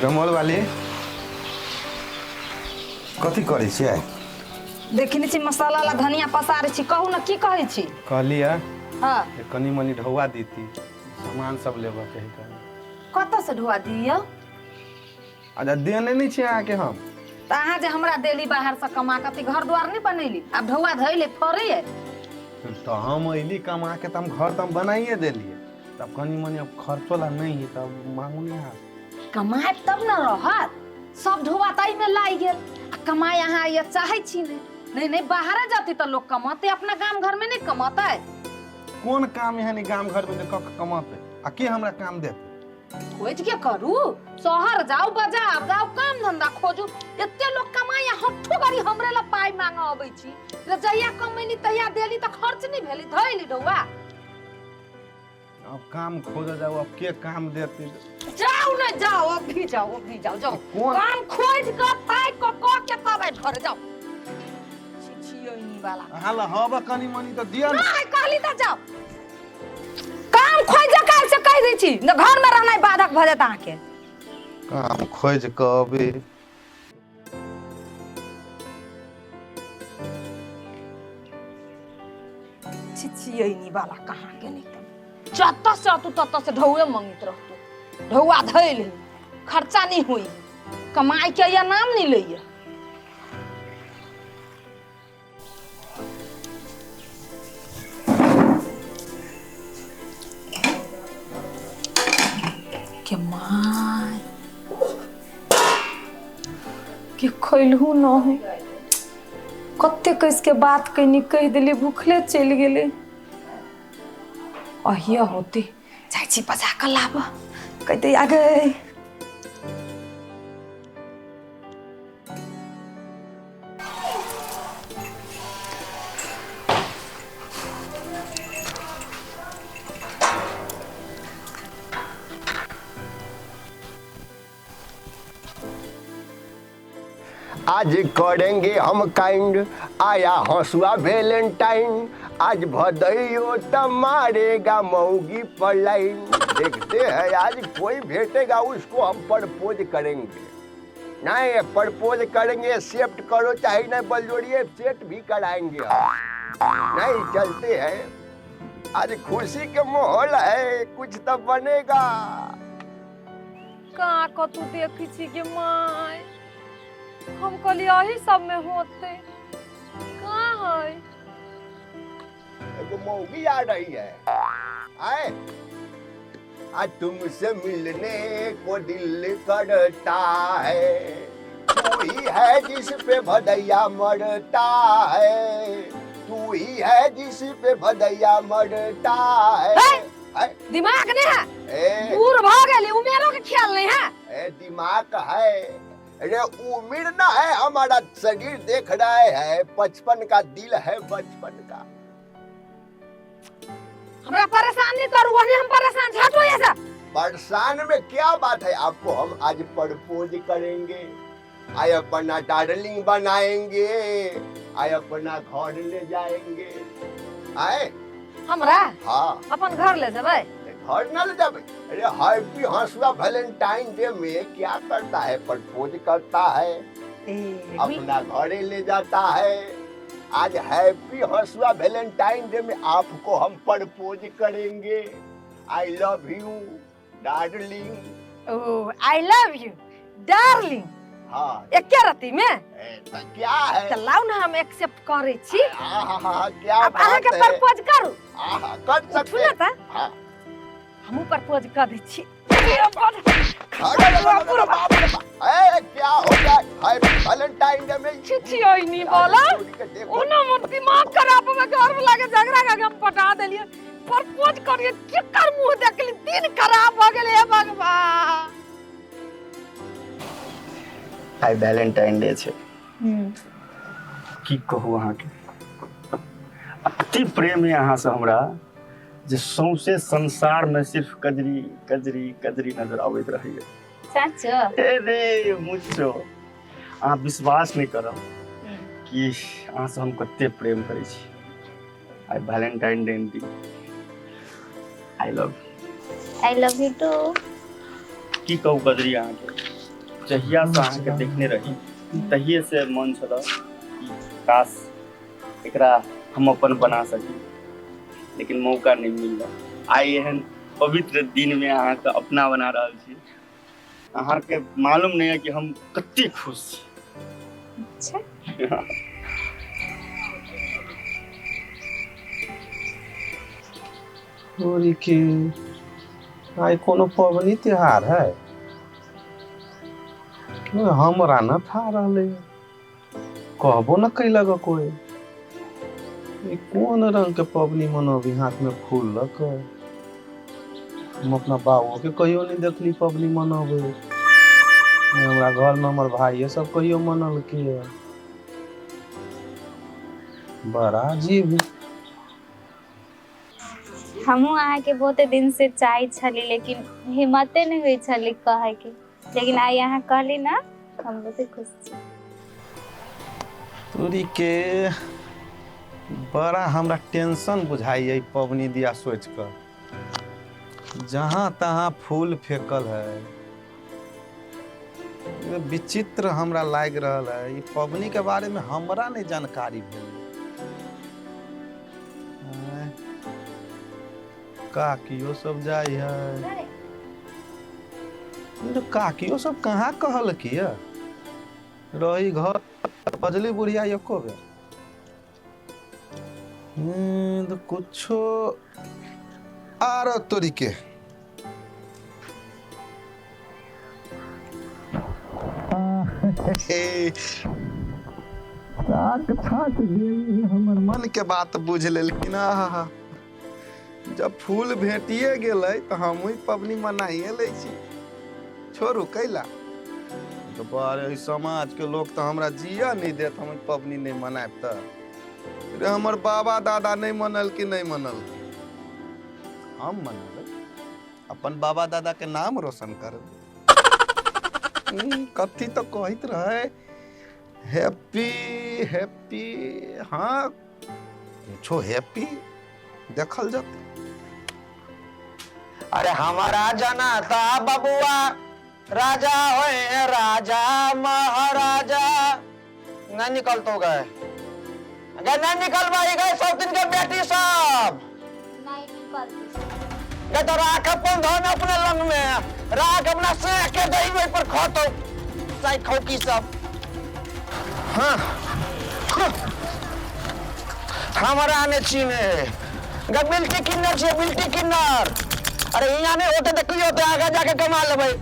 कमल वाली कथी करै छियै? देखने छी मसाला ला धनिया पसारे छी, कहू ना की कहै छी? कहलिए हां कनी मनी ढौआ दीती, सामान सब लेबऽ के है। कत से ढुआ दियो? अच्छा देने नहीं छी अहाँ के हम। त अहाँ जे हमरा देली बाहर से कमा के घर द्वार नहीं बनैली, अब ढौआ धइले फरे है। तो हम अइली कमा के त हम घर त हम बनाइए देलिए। तब कनी मनी अब खर्चो ला नहीं है तब मांगू नहीं हाथ। कमाए तब न रहत, सब ढौआ तई में लाई गेल। कमाए अहाँ ये चाहे छी नहीं नहीं बाहर जाती तो लोग कमाते, अपना गांव घर में नहीं कमाता है। कौन काम यहाँ नहीं गांव घर में कमाते? आ के हमरा काम देते? खोज के करू, शहर जाओ बाजार जाओ काम धंधा खोजू। एते लोग कमाए हट्ठो गाड़ी हमरे ला पाई मांगा आबै छी। जइया कमैनी तइया देली त खर्च नहीं भेली, धइली ढौआ। अब काम खोज जाओ, अब के काम देते? जाओ ना जाओ, अभी जाओ जाओ। काम खोज के पाई को के तबे घर जाओ। छिछियोनी वाला हाला हवा कनी मनी तो दिया ना। नहीं कहली त जाओ। काम खोज के से कह दै छी, न घर में रहना बाधक भ जात आके। काम खोज के अबे छिछियोनी वाला कहां के नहीं जत से तू तत से ढौए मंगित रहतू। ढौआ धइल खर्चा नहीं हुई, कमाई के या नाम नहीं लइया। के माय के खइलहु न हो, कत्ते कइस के बात कइनी कह देली, भूखले चल गेले। अहिया होते जाइ छी बजा के लाब, कहते आ गए। आज करेंगे हम काइंड, आया हंसुआ वैलेंटाइन। आज भदैयो त मारेगा मौगी पर लाइन। देखते हैं आज कोई भेटेगा उसको हम प्रपोज करेंगे। नहीं प्रपोज करेंगे, एक्सेप्ट करो चाहे नहीं बलजोड़िए, सेट भी कराएंगे हम। नहीं चलते हैं, आज खुशी के माहौल है, कुछ तो बनेगा। का को तू देखी छी के माय, हम कहली यही सब में होते कहाँ है? एगो मौगी आ रही है। आए आज तुमसे मिलने को दिल करता है, तू ही है जिस पे भदैया मरता है, तू ही है जिस पे भदैया मरता है। दिमाग नहीं है, बूढ़ भ गेली, उमेरो के ख्याल नहीं है। दिमाग है, अरे उम्र ना है, हमारा शरीर देख रहा है, 55 का दिल है, 55 का। हमरा परेशान नहीं करू, वही हम परेशान हटो ये सब। परेशान में क्या बात है, आपको हम आज प्रपोज करेंगे, आए अपना डार्लिंग बनाएंगे, आए अपना घर ले जाएंगे। आए हमरा हाँ अपन घर ले जाबे, घर न ले जाबे। अरे हैप्पी हंसुआ वैलेंटाइन डे में क्या करता है, प्रपोज करता है, अपना घरे ले जाता है। आज हैप्पी हंसुआ वैलेंटाइन डे में आपको हम प्रपोज करेंगे। I love you darling. Oh I love you darling. हाँ एक रति में तो क्या है, चलाओ ना हम एक्सेप्ट करे छी। हाँ क्या अब अहाँ के प्रपोज करू, कर सकते हैं। हाँ हमू प्रपोज कर दै छी। क्या हो गया हैप्पी वैलेंटाइन डे में? छिछियोई नहीं बोला, ओना मन दिमाग खराब में घर में लागे झगड़ा का हम पटा देलिए। प्रपोज करिए केकर मुंह देखली, दिन खराब भ गेले हे भगवान। आइ वैलेंटाइन डे छै, की कहू अहाँ के, अति प्रेम है अहाँ से हमरा, जे सौंसे संसार में सिर्फ कजरी कजरी कजरी नजर आबैत रहैए। सच अरे मुझो अहाँ विश्वास नहीं करब कि अहाँ से हम कते प्रेम करै छी। आई वैलेंटाइन डे दिन I love I love you too. की कहू कजरी अहाँ के, जहिया से अहाँ के देखने रही तहिए से मन छल कि काश एकरा हम अपन बना सकी, लेकिन मौका नहीं मिल रहा। आई एहन पवित्र दिन में अहाँ के अपना बना रहा छी। अहाँ के मालूम नहीं है कि हम कते खुश छी। अच्छा तोरी के आई कोनो पबनी त्योहार है? हमरा न था रहले, कहबो न कैलक कोई। ई कौन रंग के पबनी मनोबी, हाथ में फूल लक। हम अपना बाबू के कहियो नहीं देखली पबनी मनोबे। हमरा घर में हमर भाई सब कहियो मनल के। बड़ा अजीब। हमहू अहाँ के बहुते दिन से चाहे छली, लेकिन हिम्मते नहीं हुई छली कहे के, लेकिन आई यहाँ कहली ना, हम बहुते खुश छी। तोरी के बड़ा हमरा टेंशन बुझाई है पबनी दिया सोच कर। जहाँ तहाँ फूल फेंकल है, ये विचित्र हमरा लाग रहल है। ये पबनी के बारे में हमरा नहीं जानकारी भेल। काकियो सब जाई है, तो काकियो सब कहाँ कहल की रही घर बजली बुढ़िया एको बेर। तो कुछो आर तोरी के हमर मन के बात बुझ लेकिन जब फूल भेटिए गेलै तो हम ही पबनी मनाइए ले छी। छोड़ू कैला तो बारे समाज के लोग तो हमरा जिया नहीं देत, हम पबनी नहीं मनाएब। तो हमर बाबा दादा नहीं मनल कि नहीं मनल, हम मनल अपन बाबा दादा के नाम रोशन कर। कथी तो कहत रहे हैप्पी हैप्पी। हाँ छो हैप्पी देखल जाते। अरे हमारा जाना था बबुआ राजा होए राजा महाराजा। नहीं निकल तो गए, अगर नहीं निकल पाई गए सब दिन के बेटी सब नहीं निकलती। गए तो राख अपन धन अपने लंग में राख अपना से के दही में पर खो तो साई खौकी सब। हाँ हमारा आने चीने ग बिल्टी किन्नर छे बिल्टी किन्नर। अरे यहाँ नहीं होते तो क्यों होते, आगे जाके कमा ले भाई।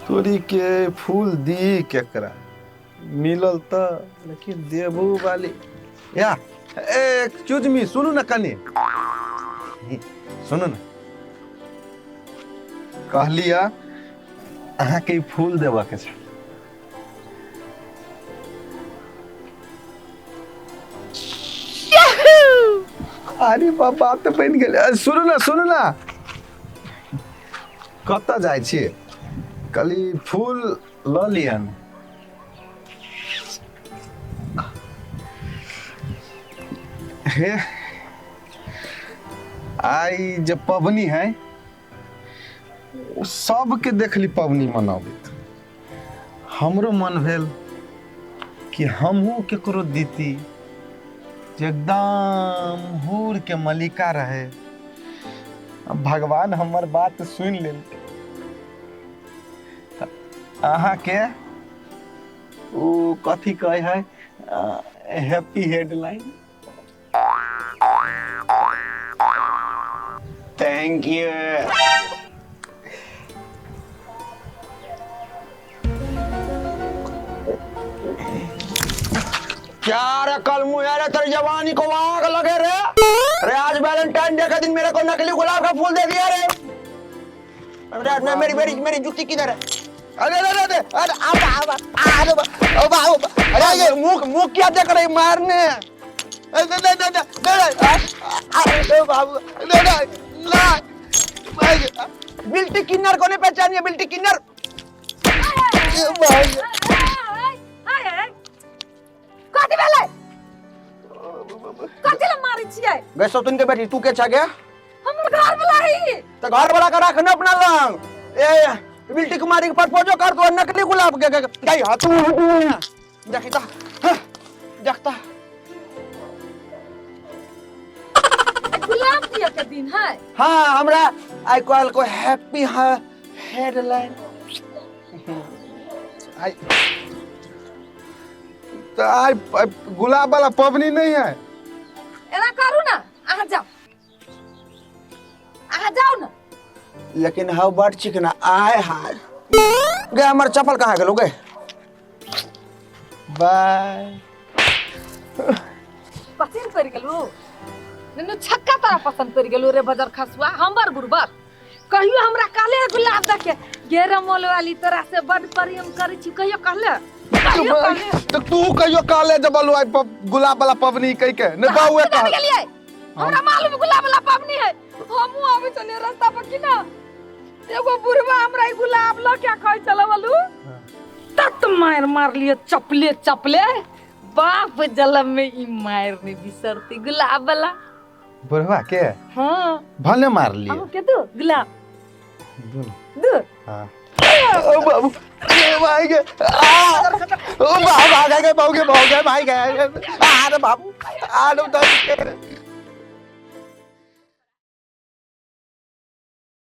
तोरी के फूल दी केकरा मिलल तो, लेकिन देबू वाली या एक्सक्यूज मी सुनू ना कनी, सुनू ना। कहलिया अहाँ के फूल देबा के छै। अरे बाबा तो बन गेलै। सुनू ना कत जाइ छी? कली फूल ल लियन। हे आई जब पबनी है सबके देखली पबनी मनाबित, हमरो मन भेल कि हमहू केकरो दीती एकदम हूर के मलिका रहे। भगवान हमर बात सुन लेल। अहाँ के ओ कथी कहे है हैप्पी हेडलाइन। Thank you. क्या रे कल मुझे रे तेरी जवानी को आग लगे रे। अरे आज वैलेंटाइन डे के दिन मेरे को नकली गुलाब का फूल दे दिया रे। अरे मेरी मेरी मेरी जूती किधर है? अरे अरे अरे अरे अरे ये मुंह क्या देख रही मारने? अरे बाबू बिल्टी किन्नर को नहीं पहचानिए बिल्टी किन्नर। कथी भेलै? कथि ला मारै छियै गए सौतन के बेटी तू के छा गया हमर घर वाला ही तो घर वाला का रखना अपना लंग ए बिल्टी कुमारी के प्रपोजो कर दो नकली गुलाब के गई हाथ देखता देखता गुलाब दिया के दिन है हाँ हमरा आई कॉल को हैप्पी हेडलाइन आई तो आई गुलाब वाला पवनी नहीं है। एना करू ना आ जाओ ना लेकिन हाउ बट चिकना आय हाय गए हमार चप्पल कहाँ गेलो गए बाय पसंद कर गेलू ननु छक्का तारा पसंद कर गेलू रे बजर खसुआ हमर गुरबर कहियो हमरा कहले गुलाब देखे गेरा मोल वाली तरह से बड़ प्रेम करै छी कहियो कहले तो तू कहियो काले जब बोलू आई गुलाब वाला पवनी कह के न बाउए कह गेलिए हमरा मालूम गुलाब वाला पवनी है हमहु आबै चले रास्ता पर कि ना एगो बुढ़वा हमरा ई गुलाब ल के कहै चला बोलू तत मार लिए चपले बाप जलम में ई मार ने बिसरती गुलाब वाला बुढ़वा के हां भले मार लिए हम के दो गुलाब दो हां ओ बाबू भाई के ओ बाबू भाग गए भाग गए भाई गए अरे बाबू आ लो तो